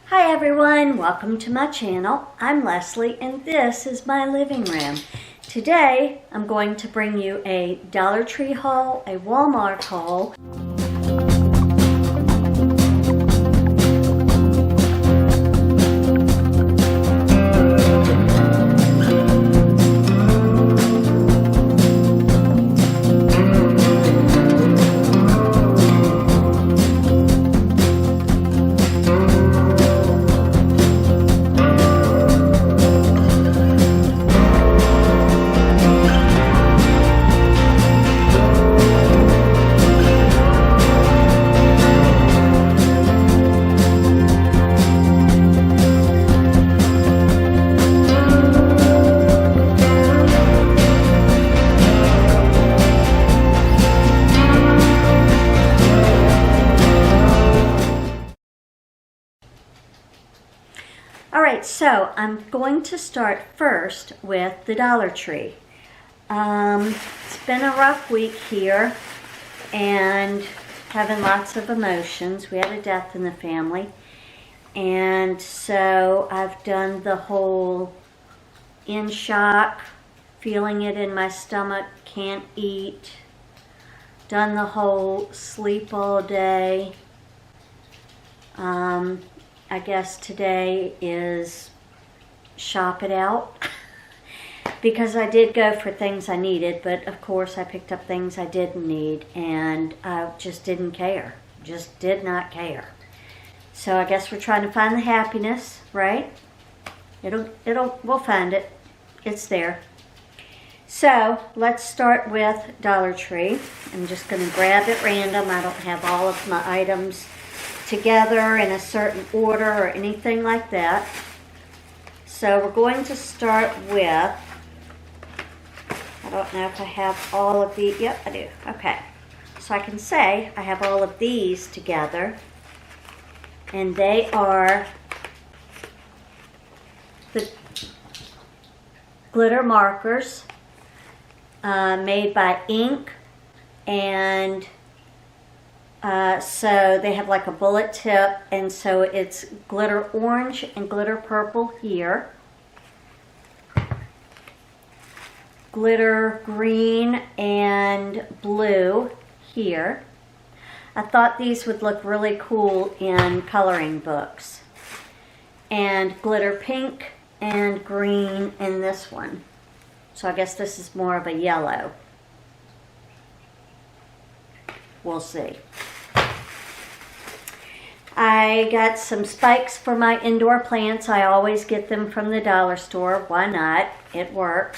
Hi everyone, welcome to my channel. I'm Leslie and this is my living room. Today I'm going to bring you a Dollar Tree haul, a Walmart haul. Alright, so I'm going to start first with the Dollar Tree. It's been a rough week here and having lots of emotions. We had a death in the family, and so I've done the whole in shock, feeling it in my stomach, can't eat, done the whole sleep all day. I guess today is shop it out because I did go for things I needed, but of course I picked up things I didn't need and I just didn't care, just did not care. So I guess we're trying to find the happiness, right? We'll find it. It's there. So let's start with Dollar Tree. I'm just going to grab at random. I don't have all of my items together in a certain order or anything like that. So we're going to start with, I don't know if I have all of the, yep I do, okay. So I can say I have all of these together, and they are the glitter markers made by ink, and so they have like a bullet tip, and so it's glitter orange and glitter purple here, glitter green and blue here. I thought these would look really cool in coloring books, and glitter pink and green in this one. So I guess this is more of a yellow. We'll see. I got some spikes for my indoor plants. I always get them from the dollar store. Why not? It works.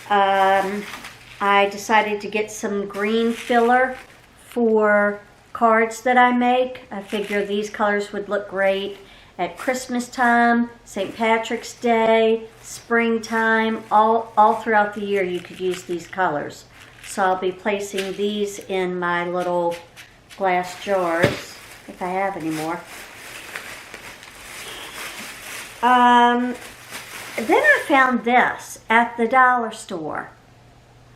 I decided to get some green filler for cards that I make. I figure these colors would look great at Christmas time, St. Patrick's Day, springtime, all throughout the year you could use these colors. So I'll be placing these in my little glass jars, if I have any more. Then I found this at the dollar store.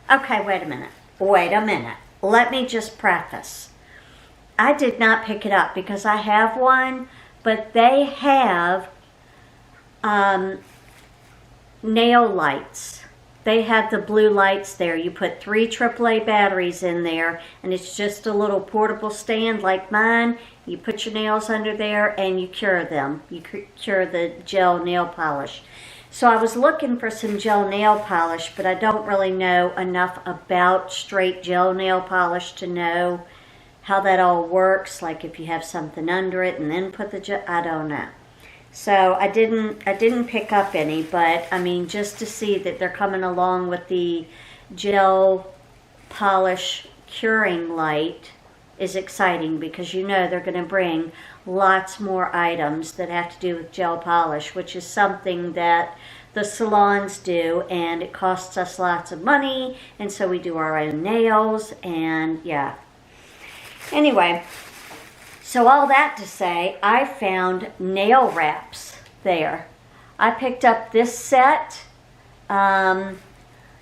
Okay, wait a minute. Let me just preface. I did not pick it up because I have one, but they have nail lights. They have the blue lights there. You put 3 AAA batteries in there, and it's just a little portable stand like mine. You put your nails under there and you cure them. You cure the gel nail polish. So I was looking for some gel nail polish, but I don't really know enough about straight gel nail polish to know how that all works. Like if you have something under it and then put the gel, I don't know. So I didn't pick up any, but I mean, just to see that they're coming along with the gel polish curing light is exciting, because you know they're going to bring lots more items that have to do with gel polish, which is something that the salons do, and it costs us lots of money, and so we do our own nails, and yeah. Anyway, so all that to say, I found nail wraps there. I picked up this set. I'm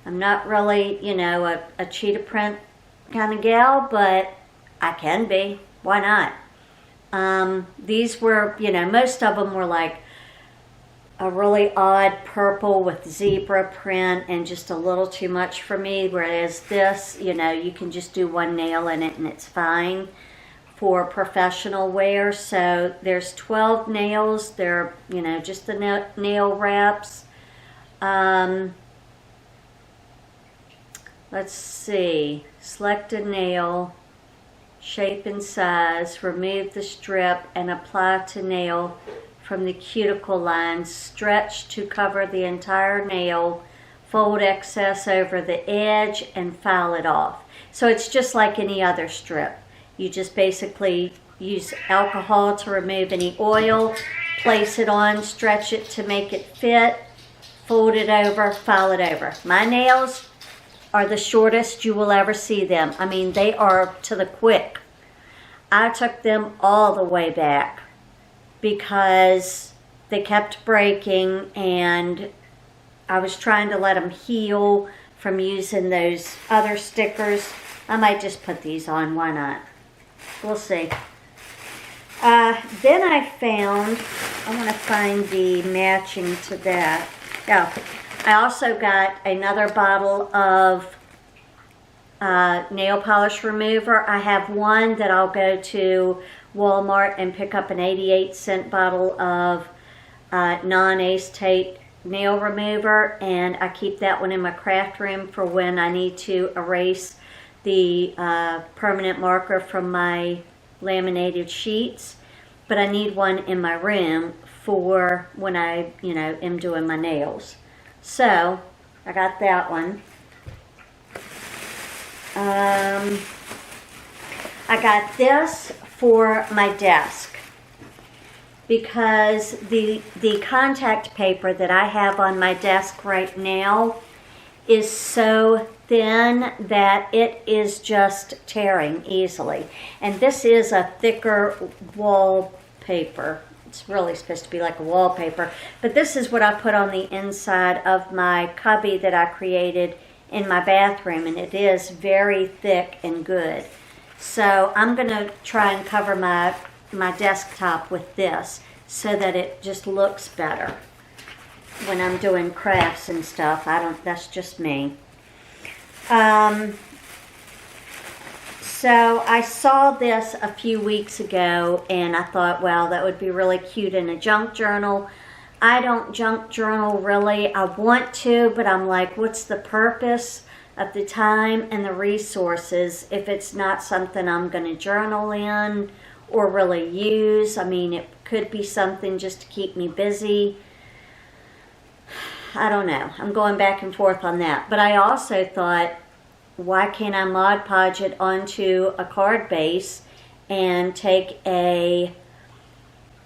not really, you know, a cheetah print kind of gal, but I can be. Why not? These were, most of them were like a really odd purple with zebra print and just a little too much for me, whereas this, you can just do one nail in it and it's fine for professional wear. So there's 12 nails. They're, just the nail wraps. Let's see. Select a nail, shape and size, remove the strip and apply to nail from the cuticle line. Stretch to cover the entire nail. Fold excess over the edge and file it off. So it's just like any other strip. You just basically use alcohol to remove any oil, place it on, stretch it to make it fit, fold it over, file it over. My nails are the shortest you will ever see them. I mean, they are to the quick. I took them all the way back because they kept breaking and I was trying to let them heal from using those other stickers. I might just put these on, why not? We'll see. Then I want to find the matching to that. Yeah, I also got another bottle of nail polish remover. I have one that I'll go to Walmart and pick up an 88-cent bottle of non-acetate nail remover, and I keep that one in my craft room for when I need to erase the permanent marker from my laminated sheets. But I need one in my room for when I, am doing my nails. So I got that one. I got this for my desk because the contact paper that I have on my desk right now is so thin that it is just tearing easily. And this is a thicker wallpaper. It's really supposed to be like a wallpaper, but this is what I put on the inside of my cubby that I created in my bathroom, and it is very thick and good. So I'm going to try and cover my desktop with this so that it just looks better when I'm doing crafts and stuff. That's just me. So I saw this a few weeks ago and I thought, well, that would be really cute in a junk journal. I don't junk journal really. I want to, but I'm like, what's the purpose of the time and the resources if it's not something I'm going to journal in or really use? I mean, it could be something just to keep me busy. I don't know. I'm going back and forth on that. But I also thought, why can't I Mod Podge it onto a card base and take a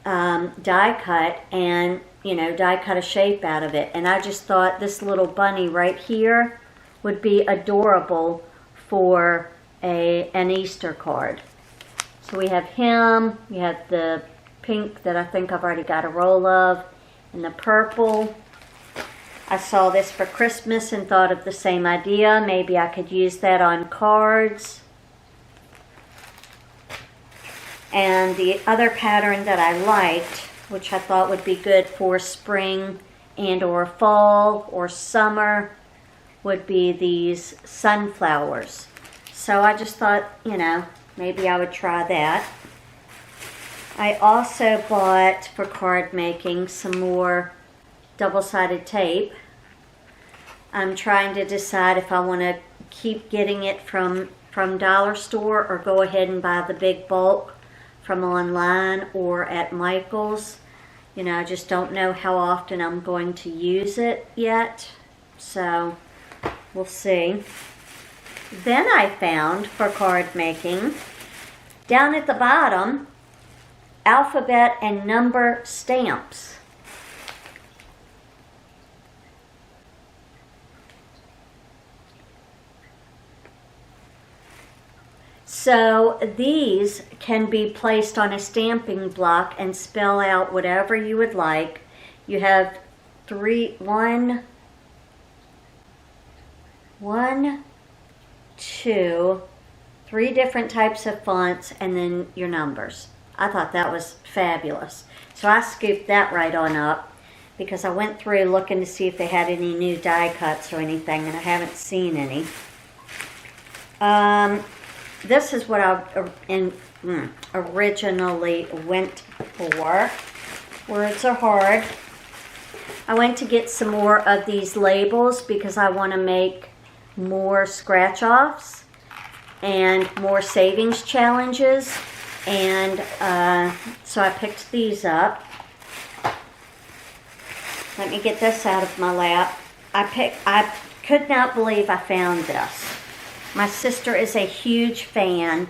die cut and, die cut a shape out of it? And I just thought this little bunny right here would be adorable for an Easter card. So we have him, we have the pink that I think I've already got a roll of, and the purple. I saw this for Christmas and thought of the same idea. Maybe I could use that on cards. And the other pattern that I liked, which I thought would be good for spring and or fall or summer, would be these sunflowers. So I just thought, maybe I would try that. I also bought, for card making, some more double-sided tape. I'm trying to decide if I want to keep getting it from Dollar Store or go ahead and buy the big bulk from online or at Michael's. I just don't know how often I'm going to use it yet. So we'll see. Then I found, for card making, down at the bottom, alphabet and number stamps. So these can be placed on a stamping block and spell out whatever you would like. You have three different types of fonts and then your numbers. I thought that was fabulous. So I scooped that right on up because I went through looking to see if they had any new die cuts or anything, and I haven't seen any. This is what I originally went for. Words are hard. I went to get some more of these labels because I want to make more scratch-offs and more savings challenges. And so I picked these up. Let me get this out of my lap. I could not believe I found this. My sister is a huge fan.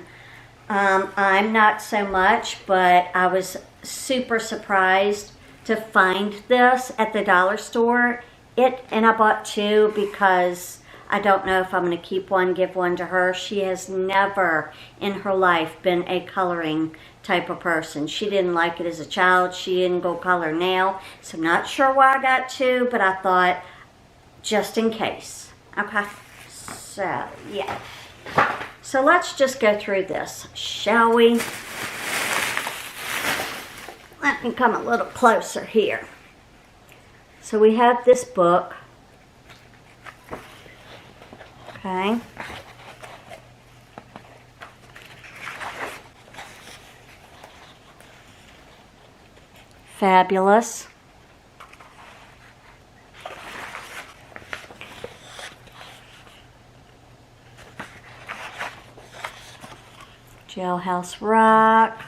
I'm not so much, but I was super surprised to find this at the dollar store. And I bought two because I don't know if I'm going to keep one, give one to her. She has never in her life been a coloring type of person. She didn't like it as a child. She didn't go color now. So I'm not sure why I got two, but I thought just in case. Okay. So, yeah. So let's just go through this, shall we? Let me come a little closer here. So we have this book. Okay. Fabulous. Jailhouse Rock.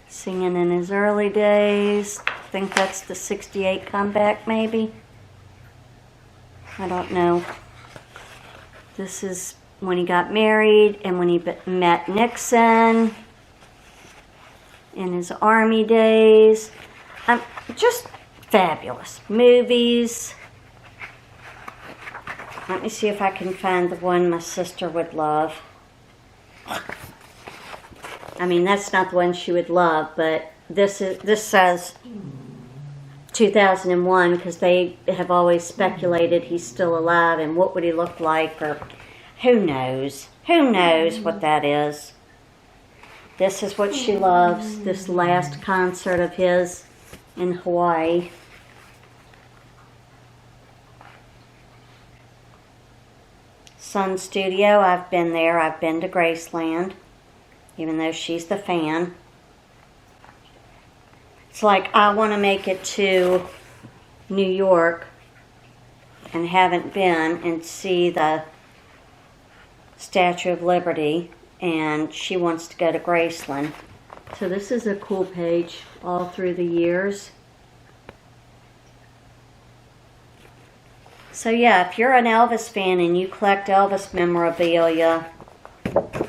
Singing in his early days. I think that's the 68 comeback, maybe. I don't know. This is when he got married and when he met Nixon in his army days. Just fabulous. Movies. Let me see if I can find the one my sister would love. I mean, that's not the one she would love, but this says 2001 because they have always speculated he's still alive and what would he look like, or who knows? Who knows what that is? This is what she loves, this last concert of his in Hawaii. Sun Studio, I've been there. I've been to Graceland, even though she's the fan. It's like I want to make it to New York and haven't been and see the Statue of Liberty, and she wants to go to Graceland. So this is a cool page all through the years. So yeah, if you're an Elvis fan and you collect Elvis memorabilia,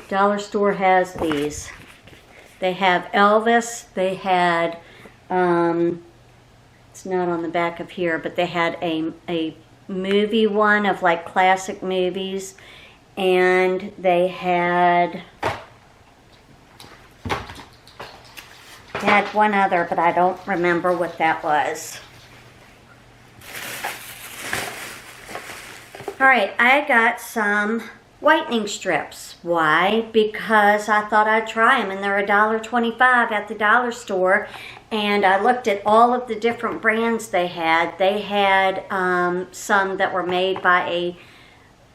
Dollar Store has these. They have Elvis, they had, it's not on the back of here, but they had a movie one of like classic movies, and they had one other, but I don't remember what that was. Alright, I got some whitening strips. Why? Because I thought I'd try them, and they're $1.25 at the dollar store. And I looked at all of the different brands they had. They had some that were made by a,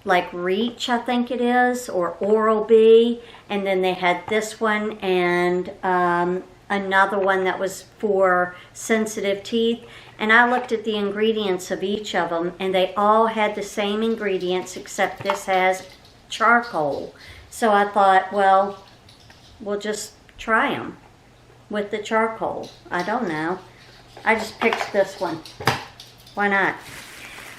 like Reach, I think it is, or Oral-B. And then they had this one and another one that was for sensitive teeth. And I looked at the ingredients of each of them, and they all had the same ingredients, except this has charcoal. So I thought, well, we'll just try them with the charcoal. I don't know. I just picked this one. Why not?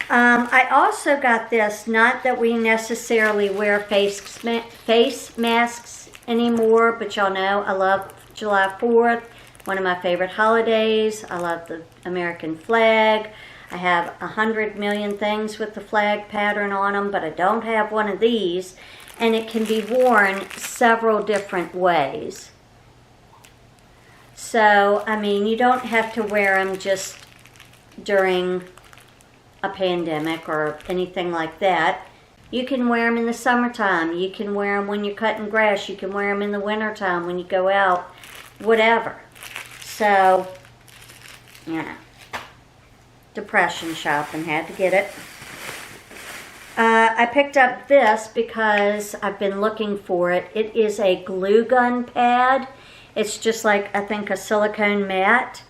I also got this, not that we necessarily wear face masks anymore, but y'all know I love July 4th. One of my favorite holidays. I love the American flag. I have 100 million things with the flag pattern on them, but I don't have one of these. And it can be worn several different ways. So, I mean, you don't have to wear them just during a pandemic or anything like that. You can wear them in the summertime. You can wear them when you're cutting grass. You can wear them in the wintertime when you go out, whatever. So, yeah. Depression shopping, had to get it. I picked up this because I've been looking for it. It is a glue gun pad. It's just like, I think, a silicone mat.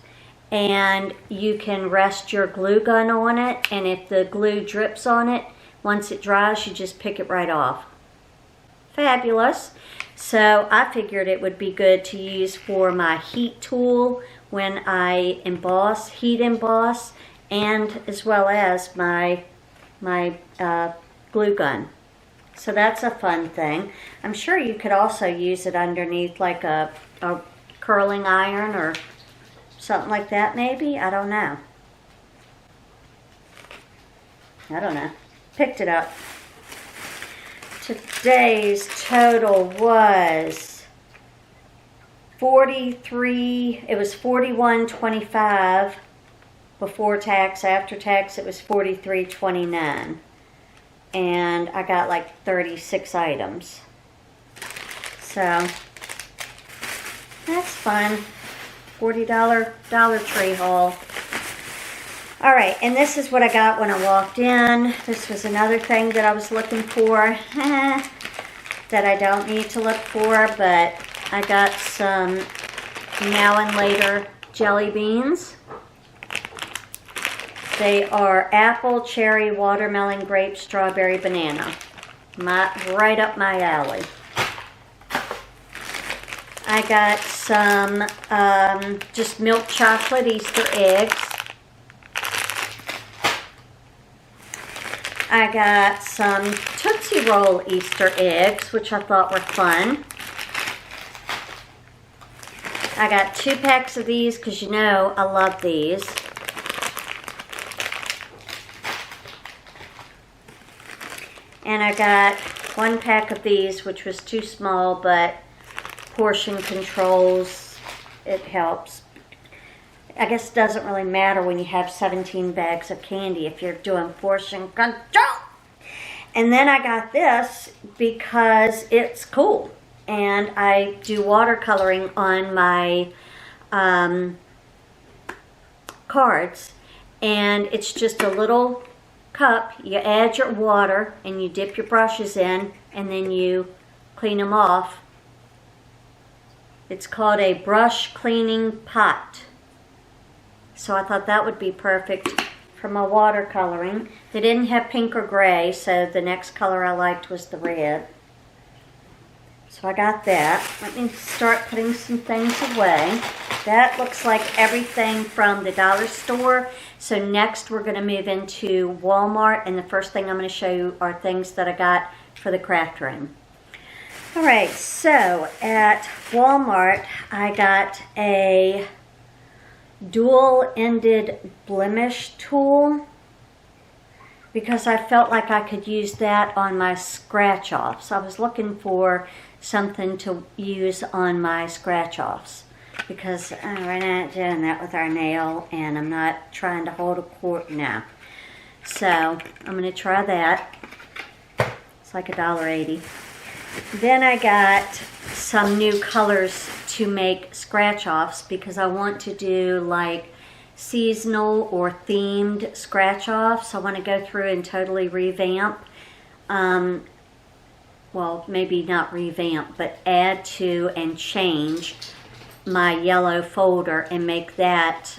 And you can rest your glue gun on it. And if the glue drips on it, once it dries, you just pick it right off. Fabulous. So I figured it would be good to use for my heat tool when I emboss, heat emboss, and as well as my glue gun. So that's a fun thing. I'm sure you could also use it underneath like a curling iron or something like that maybe. I don't know. Picked it up. Today's total was 43. It was 41.25 before tax. After tax it was 43.29. And I got like 36 items. So that's fun. $40 Dollar Tree haul. Alright, and this is what I got when I walked in. This was another thing that I was looking for that I don't need to look for, but I got some Now and Later jelly beans. They are apple, cherry, watermelon, grape, strawberry, banana. Right up my alley. I got some just milk chocolate Easter eggs. I got some Tootsie Roll Easter eggs, which I thought were fun. I got 2 packs of these because you know I love these. And I got 1 pack of these, which was too small, but portion controls, it helps. I guess it doesn't really matter when you have 17 bags of candy if you're doing portion control. And then I got this because it's cool. And I do watercoloring on my cards. And it's just a little cup. You add your water and you dip your brushes in and then you clean them off. It's called a brush cleaning pot. So I thought that would be perfect for my watercoloring. They didn't have pink or gray, so the next color I liked was the red. So I got that. Let me start putting some things away. That looks like everything from the dollar store. So next we're going to move into Walmart, and the first thing I'm going to show you are things that I got for the craft room. Alright, so at Walmart I got a dual-ended blemish tool because I felt like I could use that on my scratch-offs. I was looking for something to use on my scratch-offs because we're not doing that with our nail and I'm not trying to hold a cord now. So I'm going to try that. It's like $1.80. Then I got some new colors to make scratch-offs because I want to do like seasonal or themed scratch-offs. I want to go through and totally revamp. Well, maybe not revamp, but add to and change my yellow folder and make that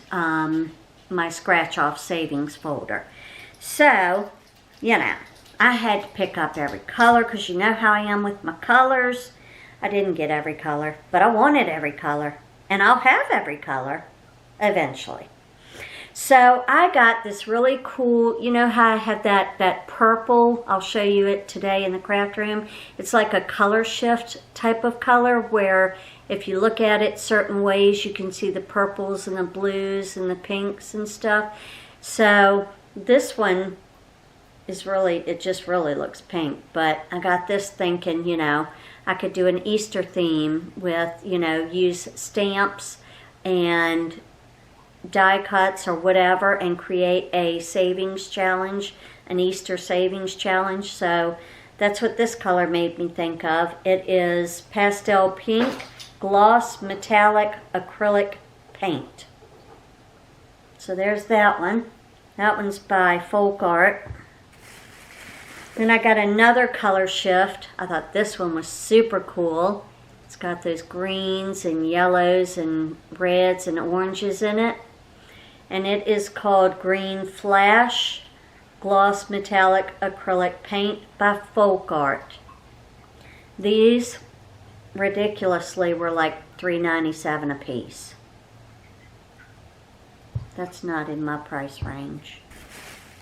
my scratch-off savings folder. So, you know, I had to pick up every color because you know how I am with my colors. I didn't get every color, but I wanted every color. And I'll have every color eventually. So I got this really cool, you know how I have that purple, I'll show you it today in the craft room. It's like a color shift type of color where if you look at it certain ways you can see the purples and the blues and the pinks and stuff. So this one is really, it just really looks pink, but I got this thinking, you know, I could do an Easter theme with, you know, use stamps and die cuts or whatever and create a savings challenge an Easter savings challenge. So that's what this color made me think of. It is pastel pink gloss metallic acrylic paint. So there's that one. That one's by Folk Art. Then I got another color shift. I thought this one was super cool. It's got those greens and yellows and reds and oranges in it. And it is called Green Flash Gloss Metallic Acrylic Paint by Folk Art. These ridiculously were like $3.97 a piece. That's not in my price range,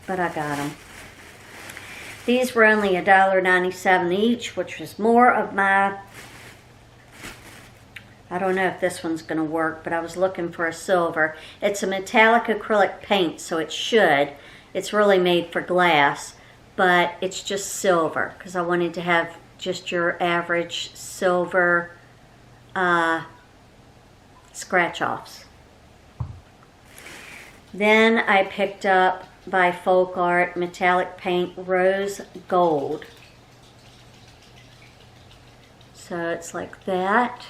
but I got them. These were only $1.97 each, which was more of my, I don't know if this one's going to work, but I was looking for a silver. It's a metallic acrylic paint, so it should. It's really made for glass, but it's just silver because I wanted to have just your average silver scratch-offs. Then I picked up by Folk Art metallic paint rose gold. So it's like that.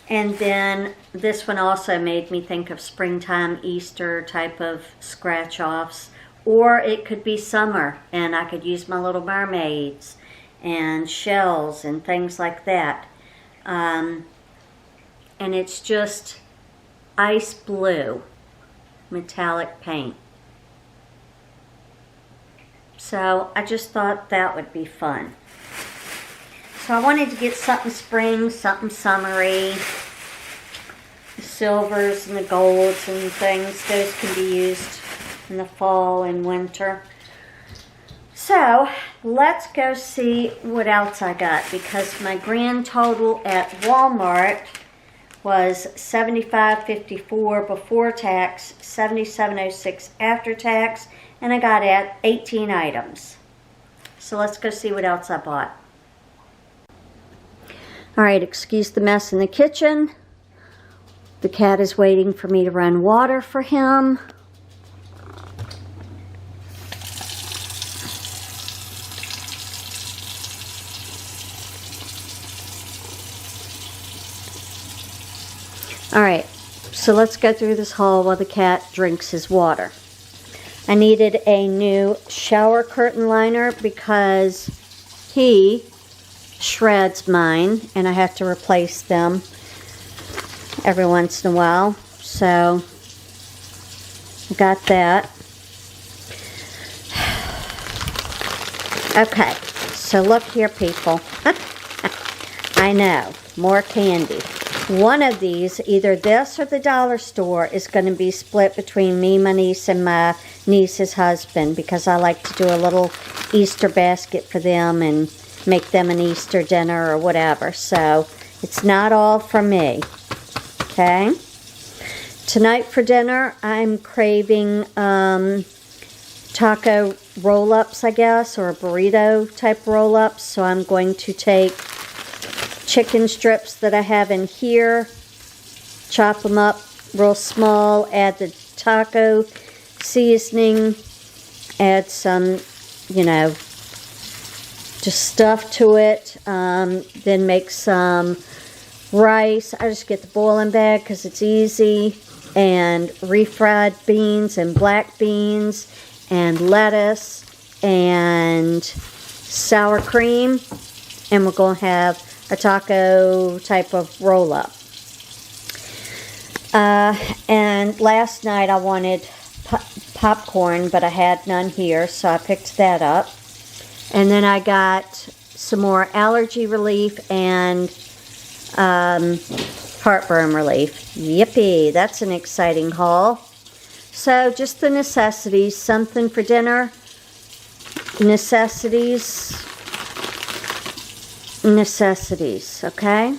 And then this one also made me think of springtime Easter type of scratch-offs. Or it could be summer and I could use my little mermaids and shells and things like that. And it's just ice blue metallic paint. So I just thought that would be fun. So I wanted to get something spring, something summery. The silvers and the golds and things, those can be used in the fall and winter. So let's go see what else I got, because my grand total at Walmart was $75.54 before tax, $77.06 after tax, and I got at 18 items. So let's go see what else I bought. Alright, excuse the mess in the kitchen. The cat is waiting for me to run water for him. Alright, so let's go through this haul while the cat drinks his water. I needed a new shower curtain liner because he shreds mine and I have to replace them every once in a while. So I got that. Okay, so look here, people. I know, more candy. One of these, either this or the dollar store, is going to be split between me, my niece, and my niece's husband, because I like to do a little Easter basket for them and make them an Easter dinner or whatever. So it's not all for me. Okay? Tonight for dinner, I'm craving taco roll-ups, I guess, or burrito type roll-ups. So I'm going to take chicken strips that I have in here, chop them up real small, add the taco seasoning, add some, just stuff to it, then make some rice. I just get the boiling bag because it's easy, and refried beans and black beans and lettuce and sour cream, and we're going to have a taco type of roll-up. And last night I wanted popcorn, but I had none here, so I picked that up. And then I got some more allergy relief and heartburn relief. Yippee, that's an exciting haul. So just the necessities, something for dinner, necessities, okay?